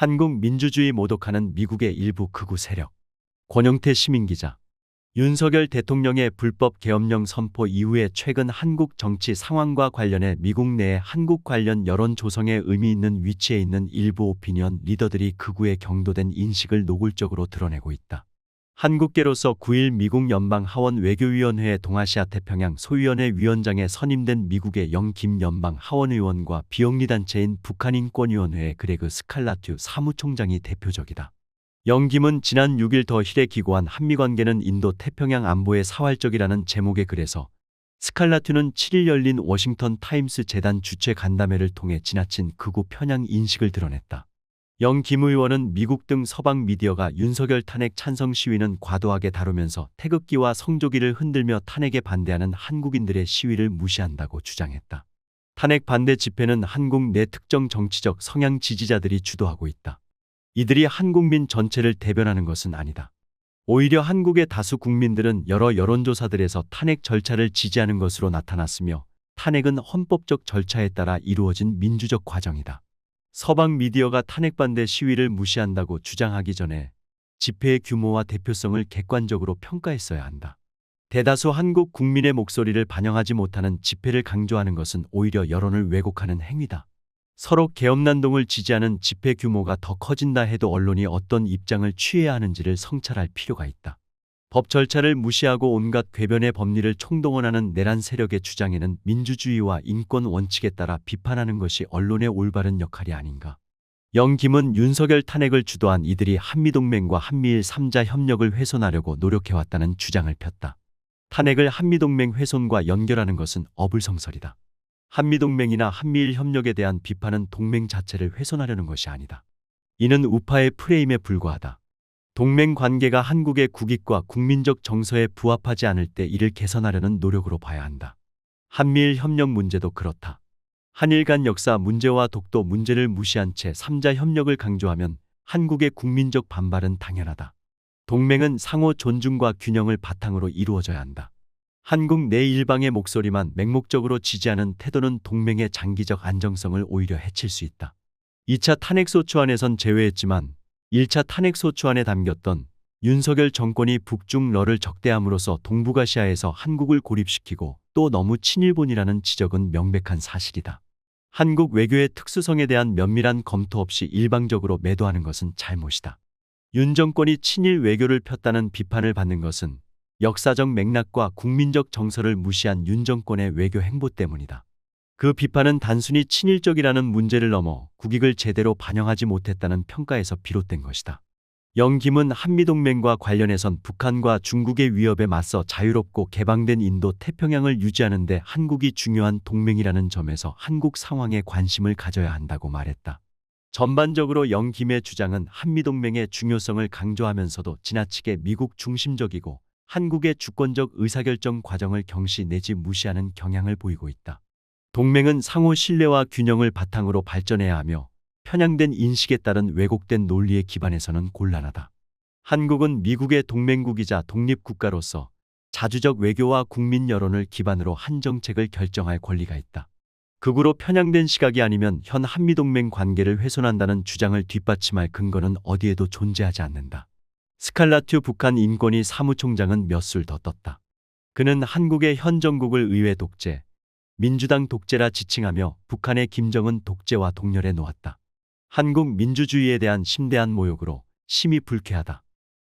한국 민주주의 모독하는 미국의 일부 극우 세력. 권영태 시민기자. 윤석열 대통령의 불법 계엄령 선포 이후에 최근 한국 정치 상황과 관련해 미국 내 한국 관련 여론 조성에 의미 있는 위치에 있는 일부 오피니언 리더들이 극우의 경도된 인식을 노골적으로 드러내고 있다. 한국계로서 9일 미국 연방 하원 외교위원회 동아시아 태평양 소위원회 위원장에 선임된 미국의 영김 연방 하원 의원과 비영리단체인 북한인권위원회의 그레그 스칼라튜 사무총장이 대표적이다. 영김은 지난 6일 더 힐에 기고한 한미관계는 인도 태평양 안보에 사활적이라는 제목의 글에서 스칼라튜는 7일 열린 워싱턴 타임스 재단 주최 간담회를 통해 지나친 극우 편향 인식을 드러냈다. 영김 의원은 미국 등 서방 미디어가 윤석열 탄핵 찬성 시위는 과도하게 다루면서 태극기와 성조기를 흔들며 탄핵에 반대하는 한국인들의 시위를 무시한다고 주장했다. 탄핵 반대 집회는 한국 내 특정 정치적 성향 지지자들이 주도하고 있다. 이들이 한국민 전체를 대변하는 것은 아니다. 오히려 한국의 다수 국민들은 여러 여론조사들에서 탄핵 절차를 지지하는 것으로 나타났으며 탄핵은 헌법적 절차에 따라 이루어진 민주적 과정이다. 서방 미디어가 탄핵 반대 시위를 무시한다고 주장하기 전에 집회의 규모와 대표성을 객관적으로 평가했어야 한다. 대다수 한국 국민의 목소리를 반영하지 못하는 집회를 강조하는 것은 오히려 여론을 왜곡하는 행위다. 서로 계엄난동을 지지하는 집회 규모가 더 커진다 해도 언론이 어떤 입장을 취해야 하는지를 성찰할 필요가 있다. 법 절차를 무시하고 온갖 궤변의 법리를 총동원하는 내란 세력의 주장에는 민주주의와 인권 원칙에 따라 비판하는 것이 언론의 올바른 역할이 아닌가. 영김은 윤석열 탄핵을 주도한 이들이 한미동맹과 한미일 3자 협력을 훼손하려고 노력해왔다는 주장을 폈다. 탄핵을 한미동맹 훼손과 연결하는 것은 어불성설이다. 한미동맹이나 한미일 협력에 대한 비판은 동맹 자체를 훼손하려는 것이 아니다. 이는 우파의 프레임에 불과하다. 동맹 관계가 한국의 국익과 국민적 정서에 부합하지 않을 때 이를 개선하려는 노력으로 봐야 한다. 한미일 협력 문제도 그렇다. 한일 간 역사 문제와 독도 문제를 무시한 채 3자 협력을 강조하면 한국의 국민적 반발은 당연하다. 동맹은 상호 존중과 균형을 바탕으로 이루어져야 한다. 한국 내 일방의 목소리만 맹목적으로 지지하는 태도는 동맹의 장기적 안정성을 오히려 해칠 수 있다. 2차 탄핵소추안에선 제외했지만 1차 탄핵소추안에 담겼던 윤석열 정권이 북중러를 적대함으로써 동북아시아에서 한국을 고립시키고 또 너무 친일본이라는 지적은 명백한 사실이다. 한국 외교의 특수성에 대한 면밀한 검토 없이 일방적으로 매도하는 것은 잘못이다. 윤 정권이 친일 외교를 폈다는 비판을 받는 것은 역사적 맥락과 국민적 정서를 무시한 윤 정권의 외교 행보 때문이다. 그 비판은 단순히 친일적이라는 문제를 넘어 국익을 제대로 반영하지 못했다는 평가에서 비롯된 것이다. 영김은 한미동맹과 관련해선 북한과 중국의 위협에 맞서 자유롭고 개방된 인도 태평양을 유지하는 데 한국이 중요한 동맹이라는 점에서 한국 상황에 관심을 가져야 한다고 말했다. 전반적으로 영김의 주장은 한미동맹의 중요성을 강조하면서도 지나치게 미국 중심적이고 한국의 주권적 의사결정 과정을 경시 내지 무시하는 경향을 보이고 있다. 동맹은 상호 신뢰와 균형을 바탕으로 발전해야 하며 편향된 인식에 따른 왜곡된 논리에 기반해서는 곤란하다. 한국은 미국의 동맹국이자 독립국가로서 자주적 외교와 국민 여론을 기반으로 한 정책을 결정할 권리가 있다. 극우로 편향된 시각이 아니면 현 한미동맹 관계를 훼손한다는 주장을 뒷받침할 근거는 어디에도 존재하지 않는다. 스칼라튜 북한 인권위 사무총장은 몇 술 더 떴다. 그는 한국의 현 정국을 의회 독재, 민주당 독재라 지칭하며 북한의 김정은 독재와 동렬해 놓았다. 한국 민주주의에 대한 심대한 모욕으로 심히 불쾌하다.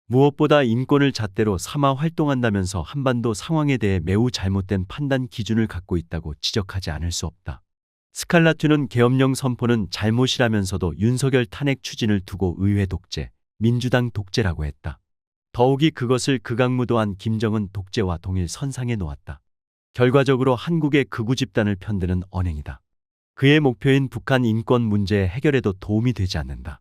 무엇보다 인권을 잣대로 삼아 활동한다면서 한반도 상황에 대해 매우 잘못된 판단 기준을 갖고 있다고 지적하지 않을 수 없다. 스칼라튜는 계엄령 선포는 잘못이라면서도 윤석열 탄핵 추진을 두고 의회 독재, 민주당 독재라고 했다. 더욱이 그것을 극악무도한 김정은 독재와 동일 선상에 놓았다. 결과적으로 한국의 극우 집단을 편드는 언행이다. 그의 목표인 북한 인권 문제 해결에도 도움이 되지 않는다.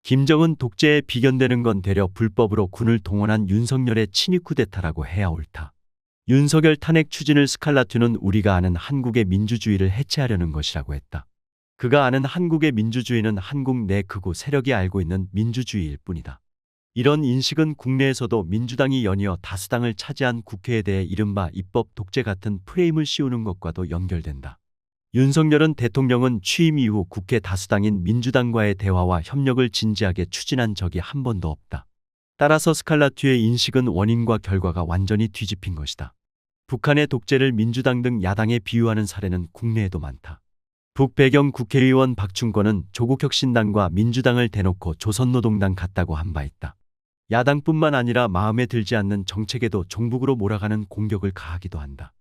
김정은 독재에 비견되는 건 되려 불법으로 군을 동원한 윤석열의 친위 쿠데타라고 해야 옳다. 윤석열 탄핵 추진을 스칼라튜는 우리가 아는 한국의 민주주의를 해체하려는 것이라고 했다. 그가 아는 한국의 민주주의는 한국 내 극우 세력이 알고 있는 민주주의일 뿐이다. 이런 인식은 국내에서도 민주당이 연이어 다수당을 차지한 국회에 대해 이른바 입법 독재 같은 프레임을 씌우는 것과도 연결된다. 윤석열은 대통령은 취임 이후 국회 다수당인 민주당과의 대화와 협력을 진지하게 추진한 적이 한 번도 없다. 따라서 스칼라튜의 인식은 원인과 결과가 완전히 뒤집힌 것이다. 북한의 독재를 민주당 등 야당에 비유하는 사례는 국내에도 많다. 북배경 국회의원 박충권은 조국혁신당과 민주당을 대놓고 조선노동당 같다고 한 바 있다. 야당뿐만 아니라 마음에 들지 않는 정책에도 종북으로 몰아가는 공격을 가하기도 한다.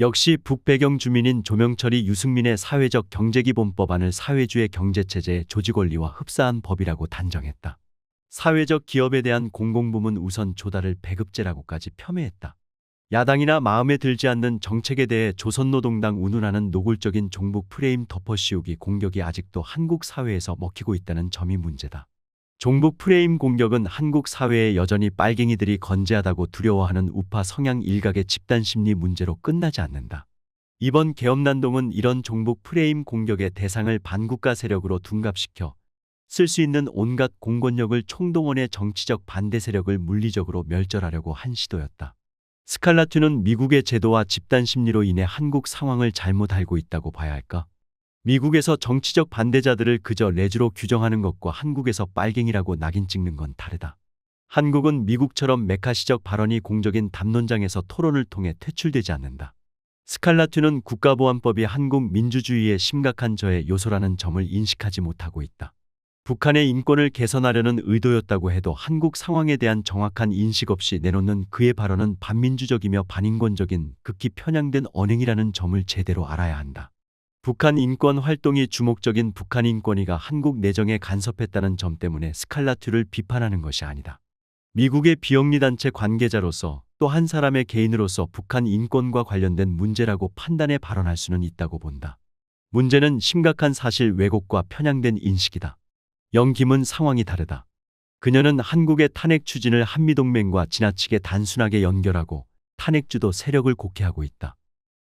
역시 북배경 주민인 조명철이 유승민의 사회적 경제기본법안을 사회주의 경제체제의 조직원리와 흡사한 법이라고 단정했다. 사회적 기업에 대한 공공부문 우선 조달을 배급제라고까지 폄훼했다. 야당이나 마음에 들지 않는 정책에 대해 조선노동당 운운하는 노골적인 종북 프레임 덮어씌우기 공격이 아직도 한국 사회에서 먹히고 있다는 점이 문제다. 종북 프레임 공격은 한국 사회에 여전히 빨갱이들이 건재하다고 두려워하는 우파 성향 일각의 집단심리 문제로 끝나지 않는다. 이번 계엄난동은 이런 종북 프레임 공격의 대상을 반국가 세력으로 둔갑시켜 쓸 수 있는 온갖 공권력을 총동원해 정치적 반대 세력을 물리적으로 멸절하려고 한 시도였다. 스칼라튜는 미국의 제도와 집단 심리로 인해 한국 상황을 잘못 알고 있다고 봐야 할까? 미국에서 정치적 반대자들을 그저 레주로 규정하는 것과 한국에서 빨갱이라고 낙인 찍는 건 다르다. 한국은 미국처럼 메카시적 발언이 공적인 담론장에서 토론을 통해 퇴출되지 않는다. 스칼라튜는 국가보안법이 한국 민주주의의 심각한 저해 요소라는 점을 인식하지 못하고 있다. 북한의 인권을 개선하려는 의도였다고 해도 한국 상황에 대한 정확한 인식 없이 내놓는 그의 발언은 반민주적이며 반인권적인 극히 편향된 언행이라는 점을 제대로 알아야 한다. 북한 인권 활동이 주목적인 북한 인권위가 한국 내정에 간섭했다는 점 때문에 스칼라튜를 비판하는 것이 아니다. 미국의 비영리단체 관계자로서 또 한 사람의 개인으로서 북한 인권과 관련된 문제라고 판단해 발언할 수는 있다고 본다. 문제는 심각한 사실 왜곡과 편향된 인식이다. 영김은 상황이 다르다. 그녀는 한국의 탄핵 추진을 한미동맹과 지나치게 단순하게 연결하고 탄핵주도 세력을 곡해하고 있다.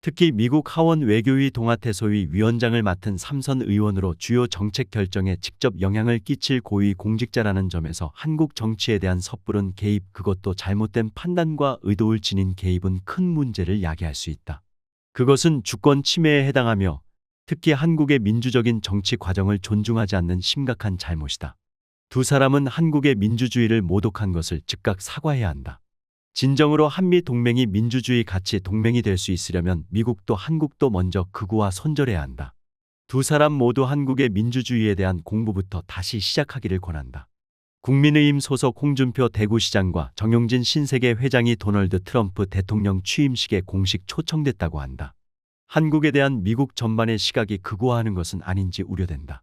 특히 미국 하원 외교위 동아태소위 위원장을 맡은 삼선 의원으로 주요 정책 결정에 직접 영향을 끼칠 고위 공직자라는 점에서 한국 정치에 대한 섣부른 개입, 그것도 잘못된 판단과 의도를 지닌 개입은 큰 문제를 야기할 수 있다. 그것은 주권 침해에 해당하며 특히 한국의 민주적인 정치 과정을 존중하지 않는 심각한 잘못이다. 두 사람은 한국의 민주주의를 모독한 것을 즉각 사과해야 한다. 진정으로 한미 동맹이 민주주의 가치 동맹이 될 수 있으려면 미국도 한국도 먼저 극우와 손절해야 한다. 두 사람 모두 한국의 민주주의에 대한 공부부터 다시 시작하기를 권한다. 국민의힘 소속 홍준표 대구시장과 정용진 신세계 회장이 도널드 트럼프 대통령 취임식에 공식 초청됐다고 한다. 한국에 대한 미국 전반의 시각이 극우화하는 것은 아닌지 우려된다.